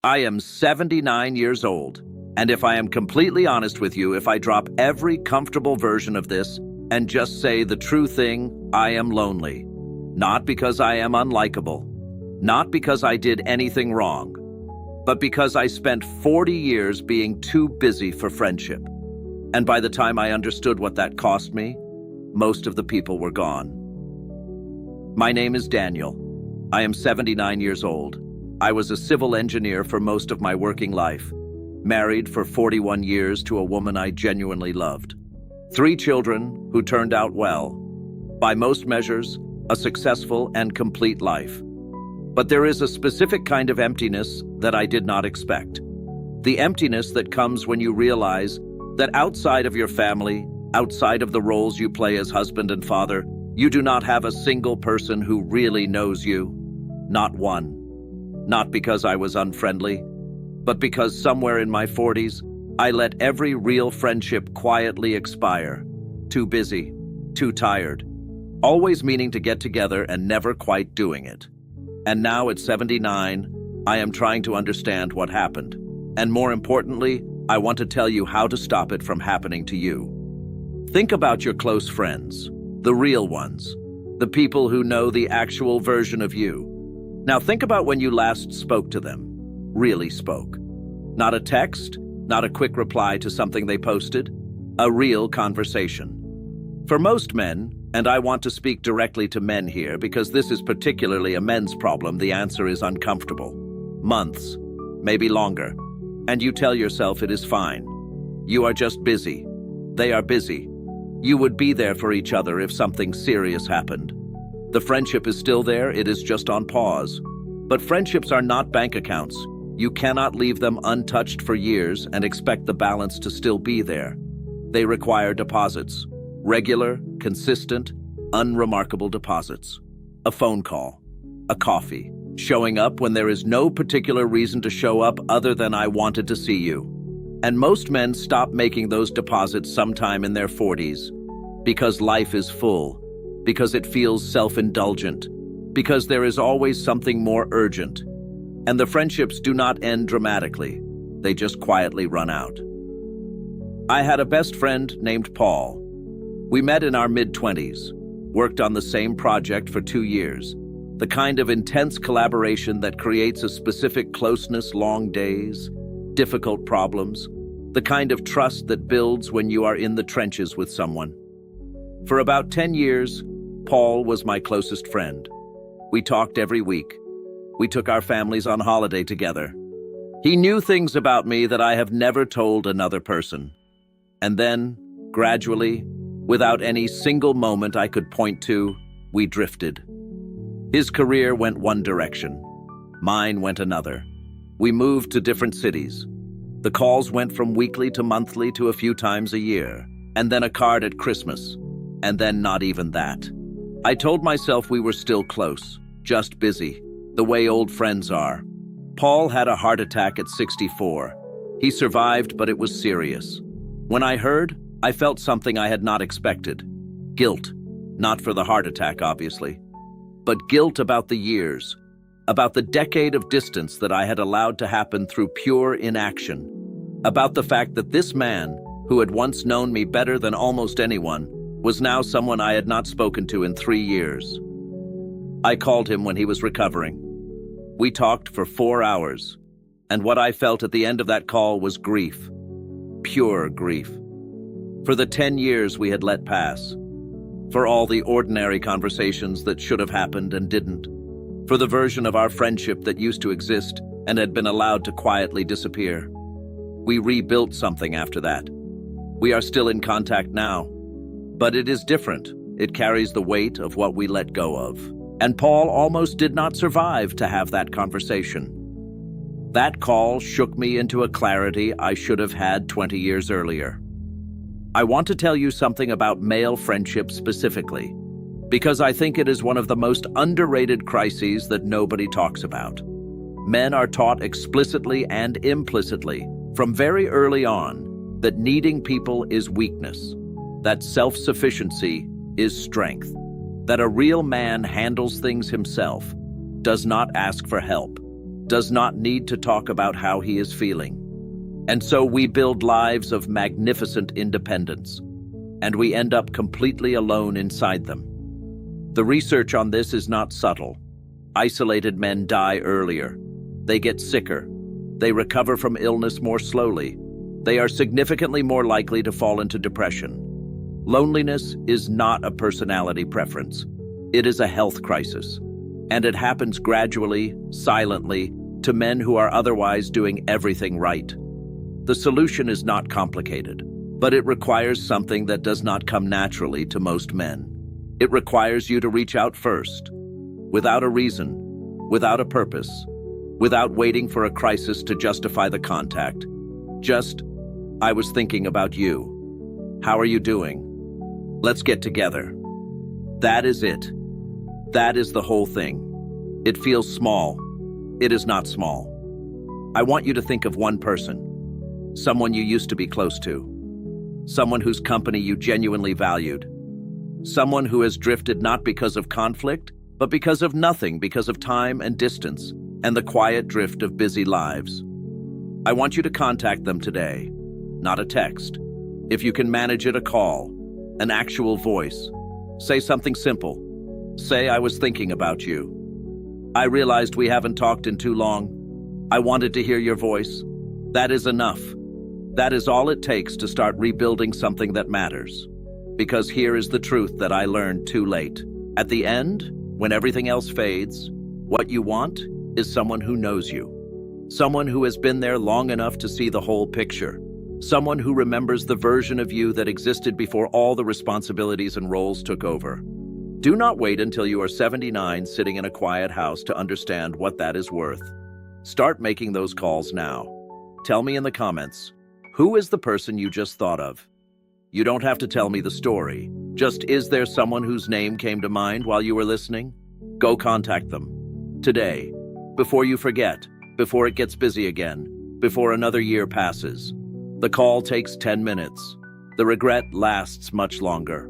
I am 79 years old, and if I am completely honest with you, if I drop every comfortable version of this and just say the true thing, I am lonely. Not because I am unlikable, not because I did anything wrong, but because I spent 40 years being too busy for friendship. And by the time I understood what that cost me, most of the people were gone. My name is Daniel. I am 79 years old. I was a civil engineer for most of my working life, married for 41 years to a woman I genuinely loved. 3 children who turned out well. By most measures, a successful and complete life. But there is a specific kind of emptiness that I did not expect. The emptiness that comes when you realize that outside of your family, outside of the roles you play as husband and father, you do not have a single person who really knows you. Not one. Not because I was unfriendly, but because somewhere in my 40s, I let every real friendship quietly expire. Too busy, too tired, always meaning to get together and never quite doing it. And now at 79, I am trying to understand what happened. And more importantly, I want to tell you how to stop it from happening to you. Think about your close friends, the real ones, the people who know the actual version of you. Now think about when you last spoke to them, really spoke. Not a text, not a quick reply to something they posted, a real conversation. For most men, and I want to speak directly to men here because this is particularly a men's problem, the answer is uncomfortable. Months, maybe longer. And you tell yourself it is fine. You are just busy. They are busy. You would be there for each other if something serious happened. The friendship is still there, it is just on pause. But friendships are not bank accounts. You cannot leave them untouched for years and expect the balance to still be there. They require deposits. Regular, consistent, unremarkable deposits. A phone call, a coffee, showing up when there is no particular reason to show up other than I wanted to see you. And most men stop making those deposits sometime in their 40s because life is full, because it feels self-indulgent, because there is always something more urgent. And the friendships do not end dramatically. They just quietly run out. I had a best friend named Paul. We met in our mid-20s, worked on the same project for 2 years, the kind of intense collaboration that creates a specific closeness, long days, difficult problems, the kind of trust that builds when you are in the trenches with someone. For about 10 years, Paul was my closest friend. We talked every week. We took our families on holiday together. He knew things about me that I have never told another person. And then, gradually, without any single moment I could point to, we drifted. His career went one direction. Mine went another. We moved to different cities. The calls went from weekly to monthly to a few times a year, and then a card at Christmas, and then not even that. I told myself we were still close, just busy, the way old friends are. Paul had a heart attack at 64. He survived, but it was serious. When I heard, I felt something I had not expected. Guilt. Not for the heart attack, obviously, but guilt about the years, about the decade of distance that I had allowed to happen through pure inaction, about the fact that this man, who had once known me better than almost anyone, was now someone I had not spoken to in 3 years. I called him when he was recovering. We talked for 4 hours, and what I felt at the end of that call was grief. Pure grief. For the 10 years we had let pass. For all the ordinary conversations that should have happened and didn't. For the version of our friendship that used to exist and had been allowed to quietly disappear. We rebuilt something after that. We are still in contact now. But it is different. It carries the weight of what we let go of. And Paul almost did not survive to have that conversation. That call shook me into a clarity I should have had 20 years earlier. I want to tell you something about male friendship specifically, because I think it is one of the most underrated crises that nobody talks about. Men are taught explicitly and implicitly, from very early on, that needing people is weakness, that self-sufficiency is strength, that a real man handles things himself, does not ask for help, does not need to talk about how he is feeling. And so we build lives of magnificent independence, and we end up completely alone inside them. The research on this is not subtle. Isolated men die earlier. They get sicker. They recover from illness more slowly. They are significantly more likely to fall into depression. Loneliness is not a personality preference. It is a health crisis. And it happens gradually, silently, to men who are otherwise doing everything right. The solution is not complicated, but it requires something that does not come naturally to most men. It requires you to reach out first, without a reason, without a purpose, without waiting for a crisis to justify the contact. Just, I was thinking about you. How are you doing? Let's get together. That is it. That is the whole thing. It feels small. It is not small. I want you to think of one person, someone you used to be close to, someone whose company you genuinely valued, someone who has drifted not because of conflict, but because of nothing, because of time and distance, and the quiet drift of busy lives. I want you to contact them today, not a text. If you can manage it, a call, an actual voice. Say something simple. Say, I was thinking about you. I realized we haven't talked in too long. I wanted to hear your voice. That is enough. That is all it takes to start rebuilding something that matters. Because here is the truth that I learned too late. At the end, when everything else fades, what you want is someone who knows you. Someone who has been there long enough to see the whole picture. Someone who remembers the version of you that existed before all the responsibilities and roles took over. Do not wait until you are 79 sitting in a quiet house to understand what that is worth. Start making those calls now. Tell me in the comments, who is the person you just thought of? You don't have to tell me the story. Just, is there someone whose name came to mind while you were listening? Go contact them. Today. Before you forget. Before it gets busy again. Before another year passes. The call takes 10 minutes. The regret lasts much longer.